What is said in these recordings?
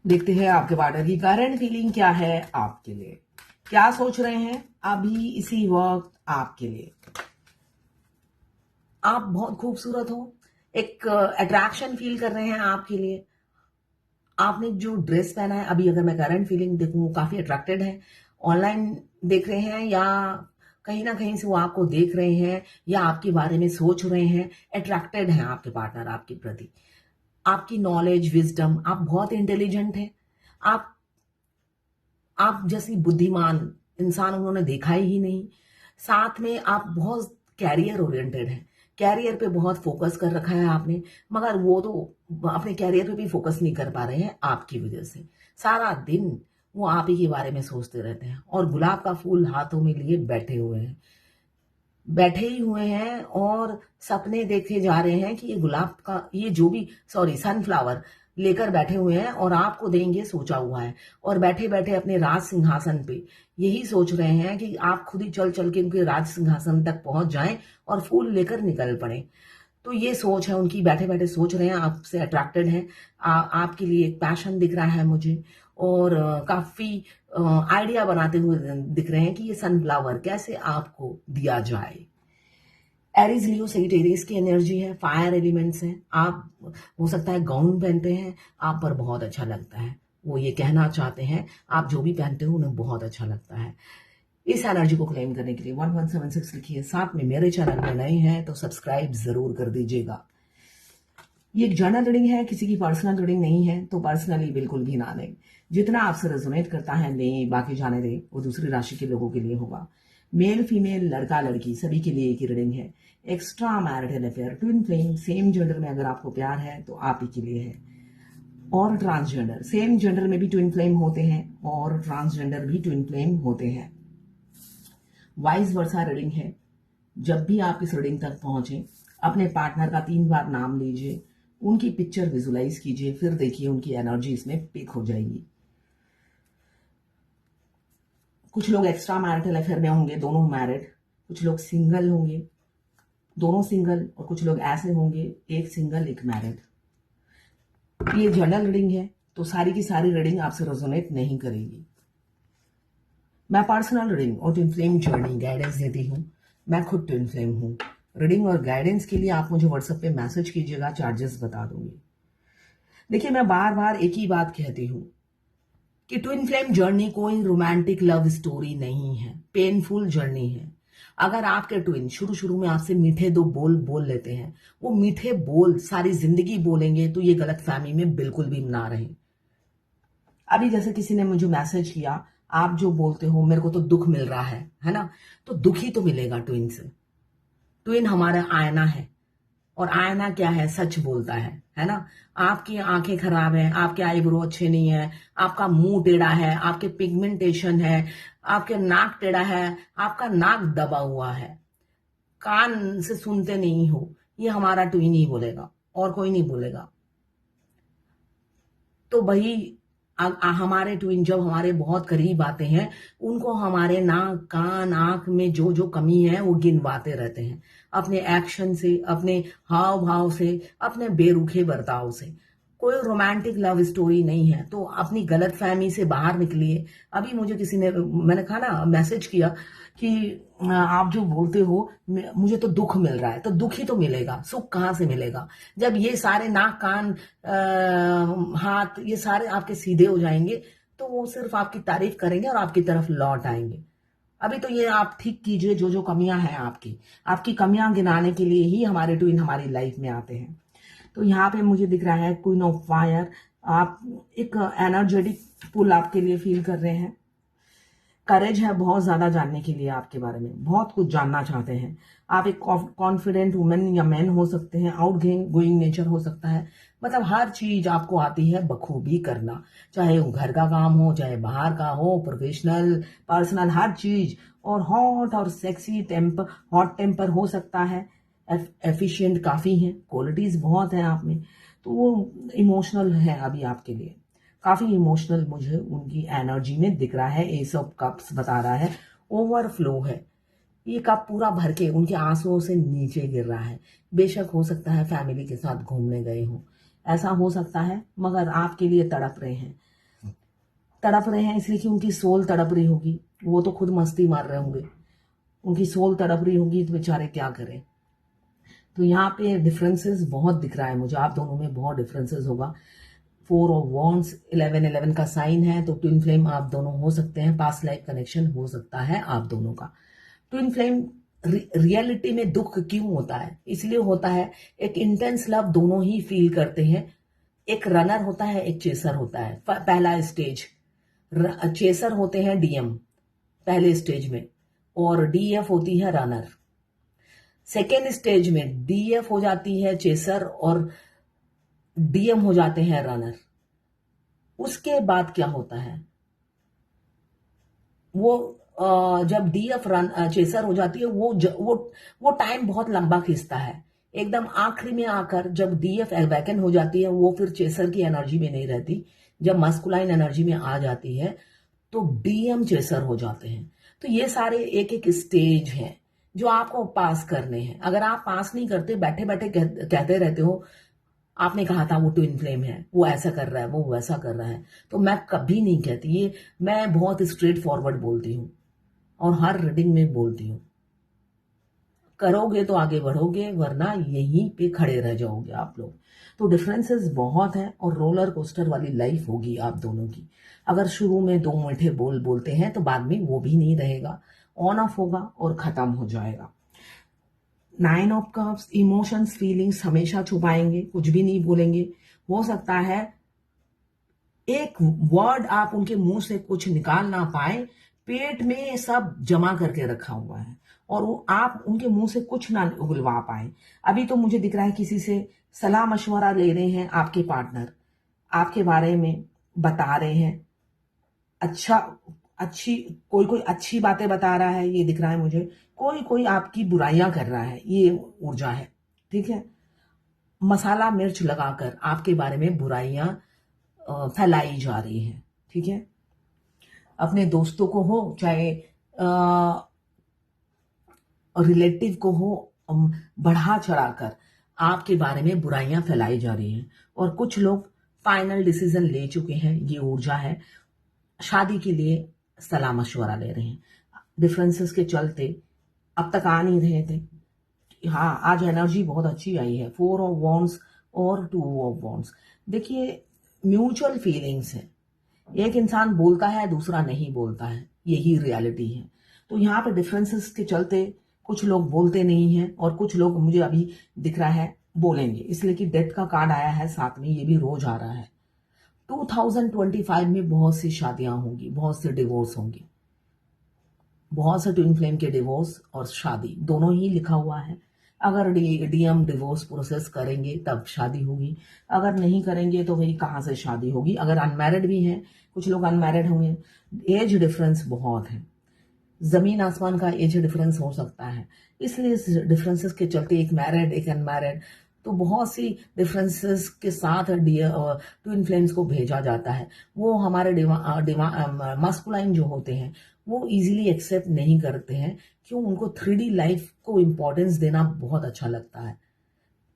देखते हैं आपके पार्टनर की करंट फीलिंग क्या है आपके लिए, क्या सोच रहे हैं अभी इसी वक्त आपके लिए। आप बहुत खूबसूरत हो, एक अट्रैक्शन फील कर रहे हैं आपके लिए। आपने जो ड्रेस पहना है अभी, अगर मैं करंट फीलिंग देखूं, काफी अट्रैक्टेड है। ऑनलाइन देख रहे हैं या कहीं ना कहीं से वो आपको देख रहे हैं या आपके बारे में सोच रहे हैं, अट्रैक्टेड हैं आपके पार्टनर आपके प्रति। आपकी नॉलेज, विजडम, आप बहुत इंटेलिजेंट हैं। आप आप जैसी बुद्धिमान इंसान उन्होंने देखा ही नहीं। साथ में आप बहुत कैरियर ओरिएंटेड हैं, कैरियर पे बहुत फोकस कर रखा है आपने, मगर वो तो अपने कैरियर पे भी फोकस नहीं कर पा रहे हैं आपकी वजह से। सारा दिन वो आप ही के बारे में सोचते रहते हैं और गुलाब का फूल हाथों में लिए बैठे ही हुए हैं और सपने देखे जा रहे हैं कि ये गुलाब का, ये जो भी, सॉरी, सनफ्लावर लेकर बैठे हुए हैं और आपको देंगे सोचा हुआ है। और बैठे बैठे अपने राज सिंहासन पे यही सोच रहे हैं कि आप खुद ही चल चल के उनके राज सिंहासन तक पहुंच जाएं और फूल लेकर निकल पड़े। तो ये सोच है उनकी, बैठे बैठे सोच रहे हैं, आपसे अट्रैक्टेड हैं। आपके लिए एक पैशन दिख रहा है मुझे, और काफी आइडिया बनाते हुए दिख रहे हैं कि ये सनफ्लावर कैसे आपको दिया जाए। एरीज, लियो, सेजिटेरियस की एनर्जी है, फायर एलिमेंट्स हैं। आप हो सकता है गाउन पहनते हैं, आप पर बहुत अच्छा लगता है। वो ये कहना चाहते हैं आप जो भी पहनते हो उन्हें बहुत अच्छा लगता है। इस एनर्जी को क्लेम करने के लिए 1176 लिखिए। साथ में मेरे चैनल में नए हैं तो सब्सक्राइब जरूर कर दीजिएगा। ये एक जर्नल रीडिंग है, किसी की पर्सनल रीडिंग नहीं है, तो पर्सनली बिल्कुल भी ना लें। जितना आपसे रेजोनेट करता है लें, बाकी जाने दें, वो दूसरी राशि के लोगों के लिए होगा। मेल, फीमेल, लड़का, लड़की, सभी के लिए एक ही रीडिंग है। Extra marital affair, twin flame, same gender में अगर आपको प्यार है तो आप ही के लिए है। और ट्रांसजेंडर, सेम जेंडर में भी ट्विन फ्लेम होते हैं और ट्रांसजेंडर भी ट्विन फ्लेम होते हैं। वाइस वर्सा रीडिंग है। जब भी आप इस रीडिंग तक पहुंचे, अपने पार्टनर का 3 बार नाम लीजिए, उनकी पिक्चर विजुलाइज कीजिए, फिर देखिए उनकी एनर्जी इसमें पिक हो जाएगी। कुछ लोग एक्स्ट्रा मैरिटल अफेयर में होंगे, दोनों मैरिड। कुछ लोग सिंगल होंगे, दोनों सिंगल। और कुछ लोग ऐसे होंगे, एक सिंगल एक मैरिड। ये जनरल रीडिंग है तो सारी की सारी रीडिंग आपसे रेजोनेट नहीं करेगी। मैं पर्सनल रीडिंग और ट्विन फ्लेम जर्नी गाइडेंस देती हूँ। मैं खुद ट्विन फ्लेम हूँ। रीडिंग और गाइडेंस के लिए आप मुझे व्हाट्सएप पे मैसेज कीजिएगा, चार्जेस बता दूंगी। देखिए, मैं बार बार एक ही बात कहती हूँ कि ट्विन फ्लेम जर्नी कोई रोमांटिक लव स्टोरी नहीं है, पेनफुल जर्नी है। अगर आपके ट्विन शुरू शुरू में आपसे मीठे 2 बोल बोल लेते हैं, वो मीठे बोल सारी जिंदगी बोलेंगे, तो ये गलत फहमी में बिल्कुल भी ना रहें। अभी जैसे किसी ने मुझे मैसेज किया, आप जो बोलते हो मेरे को तो दुख मिल रहा है ना, तो दुख ही तो मिलेगा ट्विन से। ट्विन हमारा आईना है, और आईना क्या है, सच बोलता है ना। आपकी आंखें खराब हैं, आपके आईब्रो अच्छे नहीं है, आपका मुंह टेढ़ा है, आपके पिगमेंटेशन है, आपके नाक टेढ़ा है, आपका नाक दबा हुआ है, कान से सुनते नहीं हो, ये हमारा ट्विन ही बोलेगा और कोई नहीं बोलेगा। तो वही हमारे ट्विन जब हमारे बहुत करीब आते हैं, उनको हमारे नाक, कान, आंख में जो जो कमी है वो गिनवाते रहते हैं, अपने एक्शन से, अपने हाव भाव से, अपने बेरुखे बर्ताव से। कोई रोमांटिक लव स्टोरी नहीं है, तो अपनी गलत फहमी से बाहर निकलिए। अभी मुझे किसी ने, मैंने कहा ना, मैसेज किया कि आप जो बोलते हो मुझे तो दुख मिल रहा है, तो दुख ही तो मिलेगा, सुख कहाँ से मिलेगा जब ये सारे नाक, कान, हाथ, ये सारे आपके सीधे हो जाएंगे, तो वो सिर्फ आपकी तारीफ करेंगे और आपकी तरफ लौट आएंगे। अभी तो ये आप ठीक कीजिए जो जो कमियां हैं आपकी कमियां गिनाने के लिए ही हमारे ट्विन हमारी लाइफ में आते हैं। तो यहाँ पे मुझे दिख रहा है क्वीन ऑफ फायर। आप एक एनर्जेटिक पुल आपके लिए फील कर रहे हैं। करेज है बहुत ज्यादा जानने के लिए, आपके बारे में बहुत कुछ जानना चाहते हैं। आप एक कॉन्फिडेंट वुमेन या मैन हो सकते हैं, आउट गोइंग नेचर हो सकता है। मतलब हर चीज आपको आती है बखूबी करना, चाहे वो घर का काम हो, चाहे बाहर का हो, प्रोफेशनल, पर्सनल, हर चीज। और हॉट और सेक्सी टेम्पर, हॉट टेम्पर हो सकता है। एफिशिएंट काफी है, क्वालिटीज बहुत है आप में। तो वो इमोशनल है अभी आपके लिए, काफी इमोशनल मुझे उनकी एनर्जी में दिख रहा है। एस ऑफ कप्स बता रहा है ओवरफ्लो है। ये कप पूरा भर के उनके आंसुओं से नीचे गिर रहा है। बेशक हो सकता है फैमिली के साथ घूमने गए हो, ऐसा हो सकता है, मगर आपके लिए तड़प रहे हैं। तड़प रहे हैं इसलिए कि उनकी सोल तड़प रही होगी, वो तो खुद मस्ती मार रहे होंगे, उनकी सोल तड़प रही होगी तो बेचारे क्या करें। तो यहाँ पे डिफरेंसेस बहुत दिख रहा है मुझे, आप दोनों में बहुत डिफरेंसेस होगा। 4 of Wands 11 का साइन है, तो ट्विन फ्लेम आप दोनों हो सकते हैं, पास्ट लाइफ कनेक्शन हो सकता है आप दोनों का। ट्विन फ्लेम रियलिटी में दुख क्यों होता है? इसलिए होता है, एक इंटेंस लव दोनों ही फील करते हैं। एक रनर होता है, एक चेसर होता है। पहला स्टेज, चेसर होते हैं डीएम पहले स्टेज में, और डीएफ होती है रनर। सेकेंड स्टेज में डीएफ हो जाती है चेसर और डीएम हो जाते हैं रनर। उसके बाद क्या होता है, वो जब डीएफ रन चेसर हो जाती है, वो टाइम बहुत लंबा खींचता है। एकदम आखिरी में आकर जब डीएफ वैकन हो जाती है, वो फिर चेसर की एनर्जी में नहीं रहती, जब मस्कुलाइन एनर्जी में आ जाती है तो डीएम चेसर हो जाते हैं। तो ये सारे एक एक स्टेज हैं जो आपको पास करने हैं। अगर आप पास नहीं करते, बैठे बैठे कहते रहते हो आपने कहा था वो ट्विन फ्लेम है, वो ऐसा कर रहा है, वो वैसा कर रहा है, तो मैं कभी नहीं कहती ये। मैं बहुत स्ट्रेट फॉरवर्ड बोलती हूँ और हर रीडिंग में बोलती हूँ, करोगे तो आगे बढ़ोगे, वरना यहीं पे खड़े रह जाओगे आप लोग। तो डिफरेंसेस बहुत हैं और रोलर कोस्टर वाली लाइफ होगी आप दोनों की। अगर शुरू में दो मीठे बोल बोलते हैं तो बाद में वो भी नहीं रहेगा, ऑन ऑफ होगा और खत्म हो जाएगा। 9 of Cups, इमोशंस फीलिंग्स हमेशा छुपाएंगे, कुछ भी नहीं बोलेंगे। हो सकता है एक वर्ड आप उनके मुंह से कुछ निकाल ना पाए, पेट में सब जमा करके रखा हुआ है और वो आप उनके मुंह से कुछ ना उगलवा पाए। अभी तो मुझे दिख रहा है किसी से सलाह मशवरा ले रहे हैं आपके पार्टनर, आपके बारे में बता रहे हैं, अच्छी कोई अच्छी बातें बता रहा है, ये दिख रहा है मुझे। कोई आपकी बुराइयां कर रहा है, ये ऊर्जा है, ठीक है। मसाला मिर्च लगाकर आपके बारे में बुराइयां फैलाई जा रही हैं, ठीक है। अपने दोस्तों को हो, चाहे रिलेटिव को हो, बढ़ा चढ़ाकर आपके बारे में बुराइयां फैलाई जा रही हैं। और कुछ लोग फाइनल डिसीजन ले चुके हैं, ये ऊर्जा है। शादी के लिए सलाह मशवरा ले रहे हैं। डिफरेंसेस के चलते अब तक आ नहीं रहे थे। हाँ, आज एनर्जी बहुत अच्छी आई है, 4 of Wands और 2 of Wands। देखिए, म्यूचुअल फीलिंग्स है, एक इंसान बोलता है, दूसरा नहीं बोलता है, यही रियलिटी है। तो यहाँ पे डिफरेंसेस के चलते कुछ लोग बोलते नहीं हैं और कुछ लोग, मुझे अभी दिख रहा है, बोलेंगे, इसलिए कि डेथ का कार्ड आया है साथ में, ये भी रोज आ रहा है। 2025 में बहुत सी शादियां होंगी, बहुत से डिवोर्स होंगे, बहुत से ट्विन फ्लेम के डिवोर्स और शादी दोनों ही लिखा हुआ है। अगर डीएम डिवोर्स प्रोसेस करेंगे तब शादी होगी, अगर नहीं करेंगे तो भाई कहाँ से शादी होगी। अगर अनमैरिड भी हैं, कुछ लोग अनमैरिड होंगे। एज डिफरेंस बहुत है, जमीन आसमान का एज डिफरेंस हो सकता है, इसलिए इस डिफरेंसेस के चलते एक मैरिड एक अनमैरिड, तो बहुत सी डिफरेंसेस के साथ ट्विन फ्लेम्स को भेजा जाता है। वो हमारे मस्कुलाइन जो होते हैं वो इजीली एक्सेप्ट नहीं करते हैं। क्यों? उनको 3D लाइफ को इम्पोर्टेंस देना बहुत अच्छा लगता है,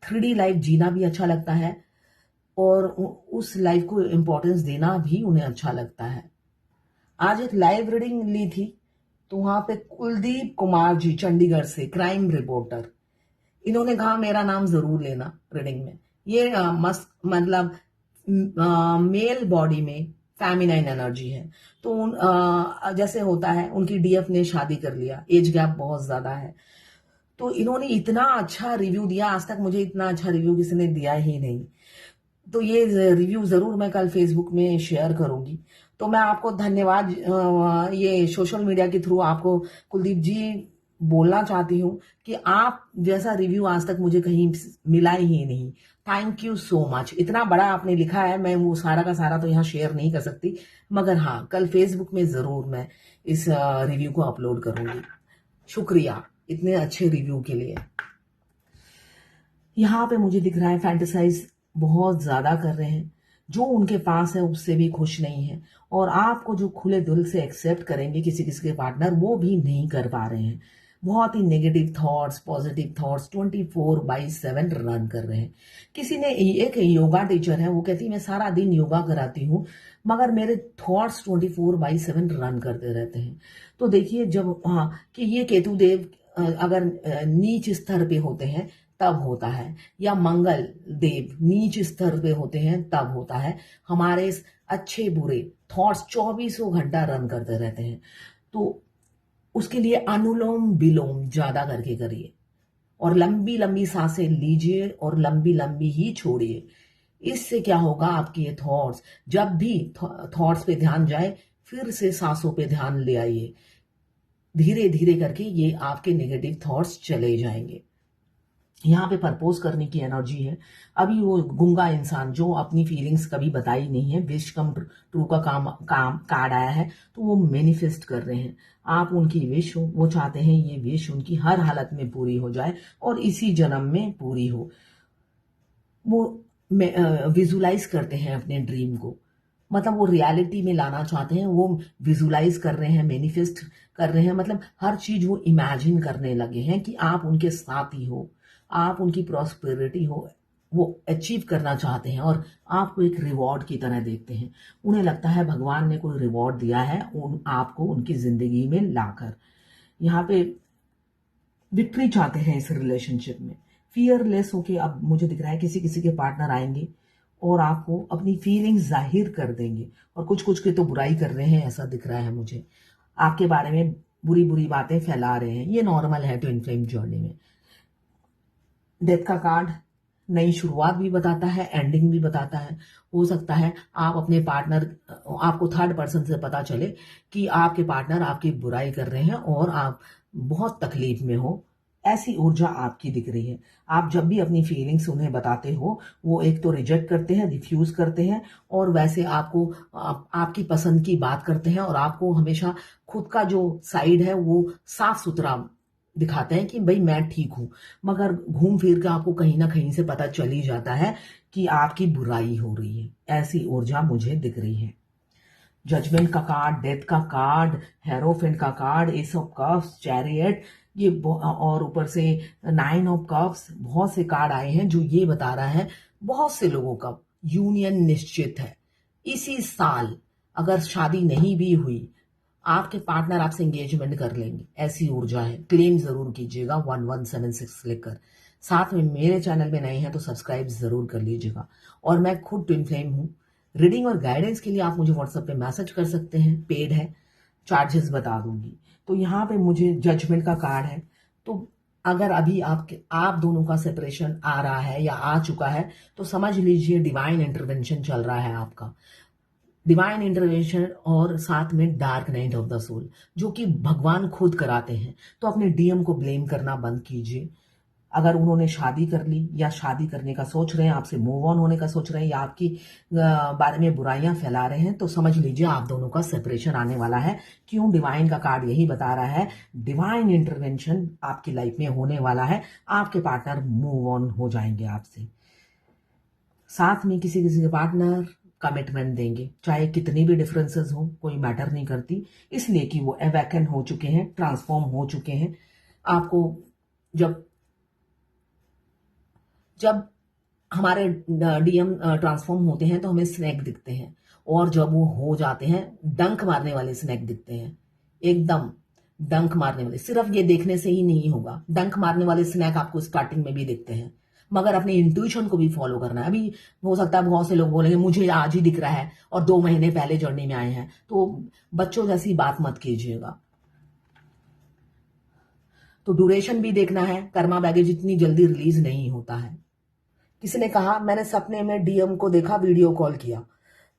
3D लाइफ जीना भी अच्छा लगता है और उस लाइफ को इम्पोर्टेंस देना भी उन्हें अच्छा लगता है। आज एक लाइव रीडिंग ली थी, तो वहां पे कुलदीप कुमार जी चंडीगढ़ से, क्राइम रिपोर्टर, इन्होंने कहा मेरा नाम जरूर लेना रीडिंग में। ये मतलब मेल बॉडी में फेमिनाइन एनर्जी है, तो जैसे होता है उनकी डीएफ ने शादी कर लिया, एज गैप बहुत ज्यादा है, तो इन्होंने इतना अच्छा रिव्यू दिया, आज तक मुझे इतना अच्छा रिव्यू किसी ने दिया ही नहीं। तो ये रिव्यू जरूर मैं कल फेसबुक में शेयर करूंगी। तो मैं आपको धन्यवाद ये सोशल मीडिया के थ्रू आपको कुलदीप जी बोलना चाहती हूँ कि आप जैसा रिव्यू आज तक मुझे कहीं मिला ही नहीं। Thank you so much. इतना बड़ा आपने लिखा है, मैं वो सारा का सारा तो यहाँ शेयर नहीं कर सकती, मगर हाँ, कल फेसबुक में जरूर मैं इस रिव्यू को अपलोड करूंगी। शुक्रिया इतने अच्छे रिव्यू के लिए। यहाँ पे मुझे दिख रहा है फैंटेसाइज बहुत ज्यादा कर रहे हैं, जो उनके पास है उससे भी खुश नहीं है, और आपको जो खुले दिल से एक्सेप्ट करेंगे किसी किसी के पार्टनर, वो भी नहीं कर पा रहे हैं। बहुत ही negative thoughts, positive thoughts 24/7 run कर रहे हैं। किसी ने, एक योगा टीचर है, वो कहती है मैं सारा दिन योगा कराती हूँ मगर मेरे थॉट्स 24/7 रन करते रहते हैं। तो देखिए जब, हाँ, कि ये केतु देव अगर नीच स्तर पे होते हैं तब होता है, या मंगल देव नीच स्तर पे होते हैं तब होता है। हमारे अच्छे बुरे थॉट्स 24 घंटा रन करते रहते हैं। तो उसके लिए अनुलोम विलोम ज्यादा करके करिए और लंबी लंबी सांसें लीजिए और लंबी लंबी ही छोड़िए। इससे क्या होगा, आपके ये थॉट्स, जब भी थॉट्स पे ध्यान जाए फिर से सांसों पे ध्यान ले आइए। धीरे धीरे करके ये आपके नेगेटिव थॉट्स चले जाएंगे। यहाँ पे प्रपोज करने की एनर्जी है। अभी वो गूंगा इंसान जो अपनी फीलिंग्स कभी बताई नहीं है, विश कम ट्रू का काम काम कार्ड आया है, तो वो मैनिफेस्ट कर रहे हैं। आप उनकी विश हो, वो चाहते हैं ये विश उनकी हर हालत में पूरी हो जाए और इसी जन्म में पूरी हो। वो विजुलाइज करते हैं अपने ड्रीम को, मतलब वो रियलिटी में लाना चाहते हैं, वो विजुलाइज कर रहे हैं, मैनिफेस्ट कर रहे हैं, मतलब हर चीज वो इमेजिन करने लगे हैं कि आप उनके साथ ही हो, आप उनकी प्रॉस्पेरिटी हो, वो अचीव करना चाहते हैं और आपको एक रिवॉर्ड की तरह देखते हैं। उन्हें लगता है भगवान ने कोई रिवॉर्ड दिया है आपको उनकी जिंदगी में लाकर। यहाँ पे विक्ट्री चाहते हैं इस रिलेशनशिप में, फियरलेस होके। अब मुझे दिख रहा है किसी किसी के पार्टनर आएंगे और आपको अपनी फीलिंग्स जाहिर कर देंगे, और कुछ कुछ के तो बुराई कर रहे हैं, ऐसा दिख रहा है मुझे। आपके बारे में बुरी बुरी बातें फैला रहे हैं। ये नॉर्मल है ट्विन फ्लेम जर्नी में। डेथ का कार्ड नई शुरुआत भी बताता है, एंडिंग भी बताता है। हो सकता है आप अपने पार्टनर, आपको थर्ड पर्सन से पता चले कि आपके पार्टनर आपकी बुराई कर रहे हैं और आप बहुत तकलीफ में हो, ऐसी ऊर्जा आपकी दिख रही है। आप जब भी अपनी फीलिंग्स उन्हें बताते हो, वो एक तो रिजेक्ट करते हैं, रिफ्यूज करते हैं, और वैसे आपको आपकी पसंद की बात करते हैं, और आपको हमेशा खुद का जो साइड है वो साफ सुथरा दिखाते हैं कि भाई मैं ठीक हूं, मगर घूम फिर के आपको कहीं ना कहीं से पता चल ही जाता है कि आपकी बुराई हो रही है। ऐसी ऊर्जा मुझे दिख रही है। जजमेंट का कार्ड, डेथ का कार्ड, हेरोफेंट का card, S of cups, chariot, ये और ऊपर से 9 ऑफ कप्स, बहुत से कार्ड आए हैं जो ये बता रहा है बहुत से लोगों का यूनियन निश्चित है इसी साल। अगर शादी नहीं भी हुई, आपके पार्टनर आपसे एंगेजमेंट कर लेंगे, ऐसी ऊर्जा है। क्लेम जरूर कीजिएगा 1176 लिखकर। साथ में मेरे चैनल में नए हैं तो सब्सक्राइब जरूर कर लीजिएगा। और मैं खुद ट्विन फ्लेम हूँ। रीडिंग और गाइडेंस के लिए आप मुझे व्हाट्सएप पे मैसेज कर सकते हैं, पेड है, चार्जेस बता दूंगी। तो यहाँ पे मुझे जजमेंट का कार्ड है। तो अगर अभी आप दोनों का सेपरेशन आ रहा है या आ चुका है तो समझ लीजिए डिवाइन इंटरवेंशन चल रहा है आपका। डिवाइन इंटरवेंशन और साथ में dark night of the soul जो कि भगवान खुद कराते हैं। तो अपने डीएम को ब्लेम करना बंद कीजिए। अगर उन्होंने शादी कर ली या शादी करने का सोच रहे हैं, आपसे मूव ऑन होने का सोच रहे हैं, या आपकी बारे में बुराइयां फैला रहे हैं, तो समझ लीजिए आप दोनों का सेपरेशन आने वाला है। क्यों? डिवाइन का कार्ड यही बता रहा है, डिवाइन इंटरवेंशन आपकी लाइफ में होने वाला है। आपके पार्टनर मूव ऑन हो जाएंगे आपसे। साथ में किसी किसी के पार्टनर कमिटमेंट देंगे, चाहे कितनी भी डिफरेंसेस हो, कोई मैटर नहीं करती, इसलिए कि वो अवेकन हो चुके हैं, ट्रांसफॉर्म हो चुके हैं। आपको जब जब हमारे डीएम ट्रांसफॉर्म होते हैं तो हमें स्नैक दिखते हैं, और जब वो हो जाते हैं डंक मारने वाले स्नैक दिखते हैं। एकदम डंक मारने वाले, सिर्फ ये देखने से ही नहीं होगा, डंक मारने वाले स्नैक आपको स्टार्टिंग में भी दिखते हैं, मगर अपने इंट्यूशन को भी फॉलो करना है। अभी हो सकता है बहुत से लोग बोलेंगे मुझे आज ही दिख रहा है और 2 महीने पहले जर्नी में आए हैं, तो बच्चों जैसी बात मत कीजिएगा। तो ड्यूरेशन भी देखना है, कर्मा बैगेज इतनी जल्दी रिलीज नहीं होता है। किसी ने कहा मैंने सपने में डीएम को देखा, वीडियो कॉल किया,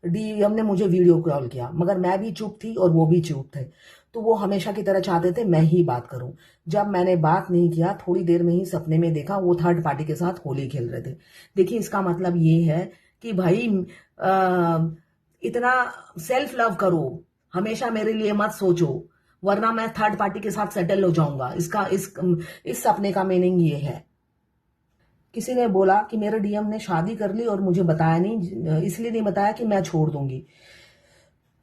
डीएम ने मुझे वीडियो कॉल किया, मगर मैं भी चुप थी और वो भी चुप थे। तो वो हमेशा की तरह चाहते थे मैं ही बात करूं। जब मैंने बात नहीं किया, थोड़ी देर में ही सपने में देखा वो थर्ड पार्टी के साथ होली खेल रहे थे। देखिए इसका मतलब ये है कि भाई इतना सेल्फ लव करो, हमेशा मेरे लिए मत सोचो, वरना मैं थर्ड पार्टी के साथ सेटल हो जाऊंगा। इस सपने का मीनिंग ये है। किसी ने बोला कि मेरे डीएम ने शादी कर ली और मुझे बताया नहीं, इसलिए नहीं बताया कि मैं छोड़ दूंगी।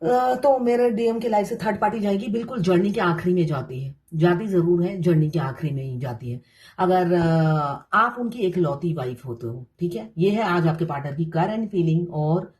तो मेरे डीएम के लाइफ से थर्ड पार्टी जाएगी, बिल्कुल जर्नी के आखिरी में जाती है, जाती जरूर है, जर्नी के आखिरी में ही जाती है। अगर आप उनकी एकलौती वाइफ होते हो, ठीक है, ये है आज आपके पार्टनर की करंट फीलिंग और